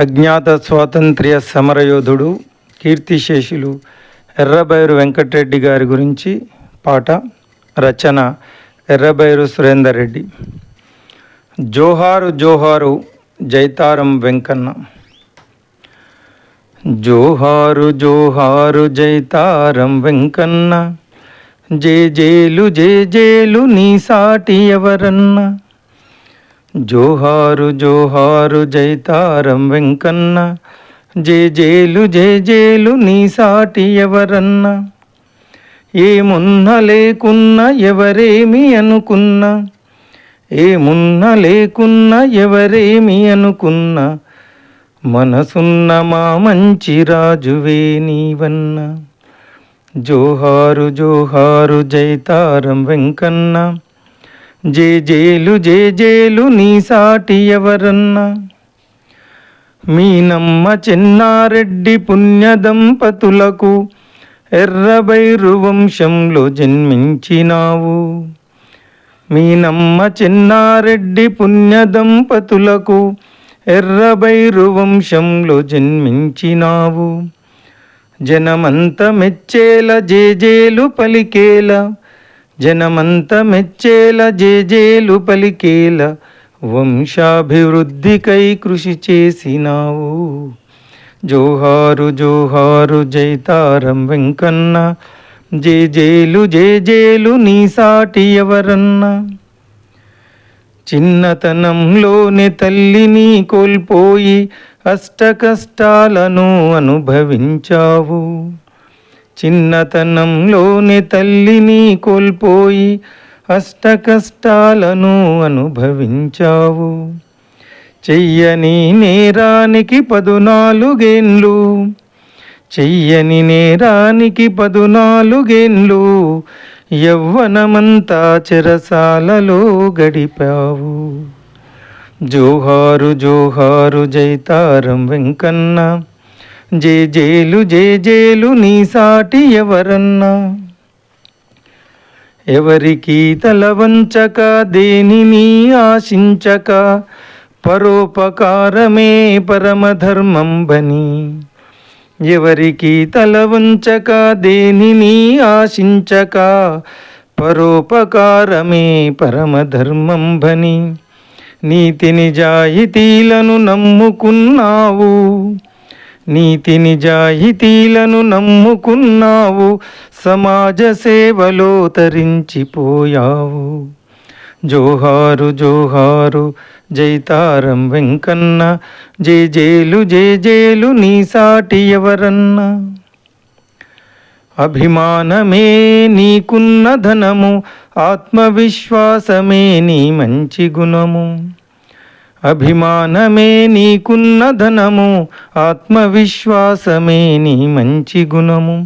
అజ్ఞాత స్వాతంత్ర్య సమరయోధుడు కీర్తిశేషులు ఎర్రబైరు వెంకటరెడ్డి గారి గురించి పాట. రచన ఎర్రబైరు సురేందర్ రెడ్డి. జోహారు జోహారు జైతారం వెంకన్న. జోహారు జోహారు జైతారం వెంకన్న, జేజేలు జేజేలు నీ సాటి ఎవరన్న. జోహారు జోహారు జైతారం వెంకన్న, జేజేలు జేజేలు నీ సాటి ఎవరన్న. ఏమున్న లేకున్న ఎవరేమి అనుకున్న, ఏమున్న లేకున్న ఎవరేమి అనుకున్న, మనసున్న మా మంచి రాజువే నీవన్న. జోహారు జోహారు జైతారం వెంకన్న, జేజేలు జేజేలు నీ సాటి ఎవరన్న. మీనమ్మ చెన్నారెడ్డి పుణ్య దంపతులకు ఎర్రబైరు వంశంలో జన్మించినావు. మీనమ్మ చెన్నారెడ్డి పుణ్య దంపతులకు ఎర్రబైరు వంశంలో జన్మించినావు. జనమంత మెచ్చేల జేజేలు పలికేల, జనమంత మెచ్చేల జేజేలు పలికేల, వంశాభివృద్ధికై కృషి చేసినావు. జోహారు జోహారు జైతారం వెంకన్న, జేజేలు జేజేలు నీ సాటి ఎవరన్న. చిన్నతనంలోనే తల్లిని కోల్పోయి అష్ట కష్టాలను అనుభవించావు. చిన్నతనంలోనే తల్లిని కోల్పోయి అష్ట కష్టాలను అనుభవించావు. చెయ్యని నేరానికి 14 ఏండ్లు, చెయ్యని నేరానికి 14 ఏండ్లు, యవ్వనమంతా చెరసాలలో గడిపావు. జోహారు జోహారు జైతారం వెంకన్న, జేజేలు జేజేలు నీ సాటి ఎవరన్నా. ఎవరికి తల వంచక దేనిని ఆశించక, పరోపకారమే పరమధర్మం బని. ఎవరికి తల వంచక దేనిని ఆశించక, పరోపకారమే పరమధర్మం బని. నీతి నిజాయితీలను నమ్ముకున్నావు, నీతి నిజాయితీలను నమ్ముకున్నావు, సమాజ సేవలో తరించిపోయావు. జోహారు జోహారు జైతారం వెంకన్న, జేజేలు జేజేలు నీ సాటి ఎవరన్న. అభిమానమే నీకున్న ధనము, ఆత్మవిశ్వాసమే నీ మంచి గుణము. అభిమానమే నీకున్న ధనము, ఆత్మవిశ్వాసమే నీ మంచి గుణము.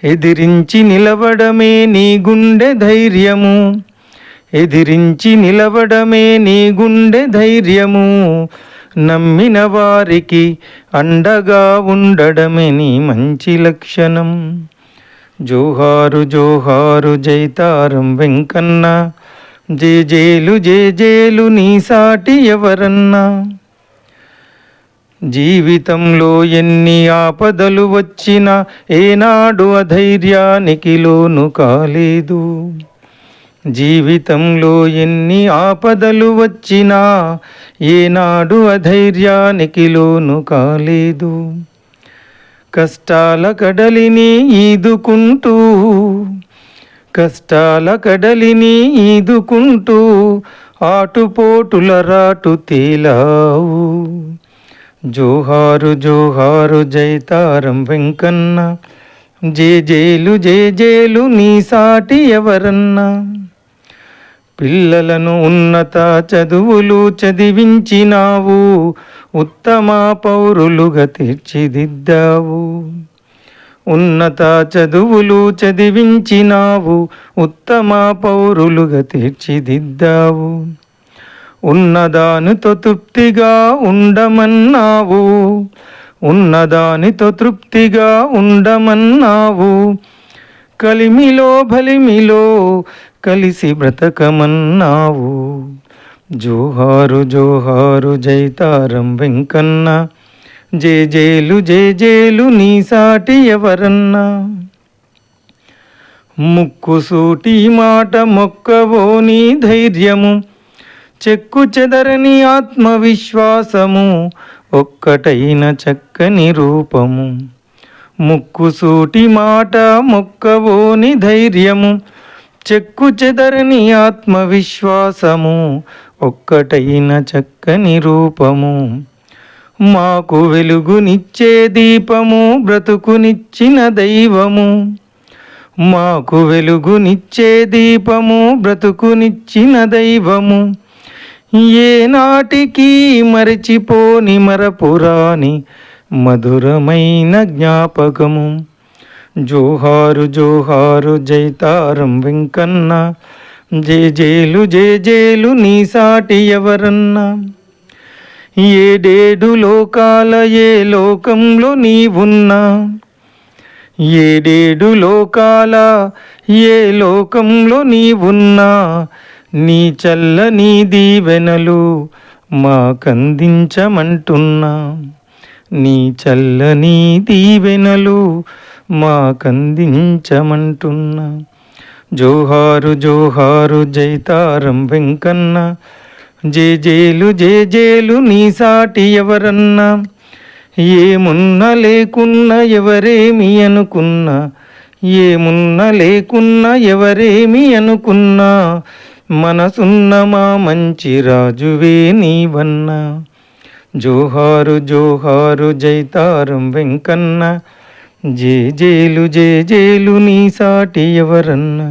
ఎదిరించి నిలవడమే నీ గుండె ధైర్యము, ఎదిరించి నిలవడమే నీ గుండె ధైర్యము. నమ్మిన వారికి అండగా ఉండడమే నీ మంచి లక్షణం. జోహారు జోహారు జైతారం వెంకన్న, జేజేలు జేజేలు నీ సాటి ఎవరన్నా. జీవితంలో ఎన్ని ఆపదలు వచ్చినా ఏనాడు అధైర్యానికి లోను కాలేదు. జీవితంలో ఎన్ని ఆపదలు వచ్చినా ఏనాడు అధైర్యానికి లోను కాలేదు. కష్టాల కడలిని ఈదుకుంటూ, కష్టాల కడలిని ఈదుకుంటూ, ఆటుపోటుల రాటు తేలావు. జోహారు జోహారు జైతారం వెంకన్న, జేజేలు జేజేలు నీ సాటి ఎవరన్నా. పిల్లలను ఉన్నత చదువులు చదివించినావు, ఉత్తమ పౌరులుగా తీర్చిదిద్దావు. ఉన్నత చదువులు చదివించినావు, ఉత్తమ పౌరులుగా తీర్చిదిద్దావు. ఉన్నదానితో తృప్తిగా ఉండమన్నావు, ఉన్నదానితో తృప్తిగా ఉండమన్నావు. కలిమిలో బలిమిలో కలిసి బ్రతకమన్నావు. జోహారు జోహారు జైతారం వెంకన్న, జేజేలు జేజేలు నీ సాటి ఎవరన్నా. ముక్కుసూటి మాట మొక్కవోని ధైర్యము, చెక్కు చెదరని ఆత్మవిశ్వాసము, ఒక్కటైన చక్కని రూపము. ముక్కుసూటి మాట మొక్కవోని ధైర్యము, చెక్కు చెదరని ఆత్మవిశ్వాసము, ఒక్కటైన చక్కని రూపము. మాకు వెలుగునిచ్చే దీపము, బ్రతుకునిచ్చిన దైవము. మాకు వెలుగునిచ్చే దీపము, బ్రతుకునిచ్చిన దైవము. ఏనాటికి మరచిపోని మరపురాని మధురమైన జ్ఞాపకము. జోహారు జోహారు జైతారం వెంకన్న, జేజేలు జేజేలు నీ సాటి ఎవరన్నా. ఏడేడు లోకాల ఏ లోకంలో నీవున్నా, ఏడేడు లోకాల ఏ లోకంలో నీవున్నా, నీ చల్లని దీవెనలు మాకందించమంటున్నా. నీ చల్లని దీవెనలు మాకందించమంటున్నా. జోహారు జోహారు జైతారం వెంకన్న, జేజేలు జేజేలు నీ సాటి ఎవరన్నా. ఏమున్నా లేకున్నా ఎవరేమి అనుకున్నా, ఏమున్నా లేకున్నా ఎవరేమి అనుకున్నా, మనసున్న మా మంచి రాజువే నీవన్నా. జోహారు జోహారు జైతారం వెంకన్న, జేజేలు జేజేలు నీ సాటి ఎవరన్నా.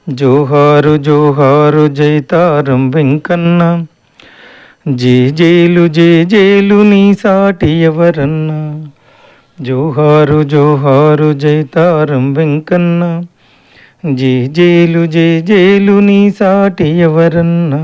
జోహారు జోహారు జైతారం వెంకన్న, జేజేలు జేజేలు నీ సాటి ఎవరన్నా. జోహారు జోహారు జైతారం వెంకన్న, జేజేలు జేజేలు నీ సాటి ఎవరన్నా.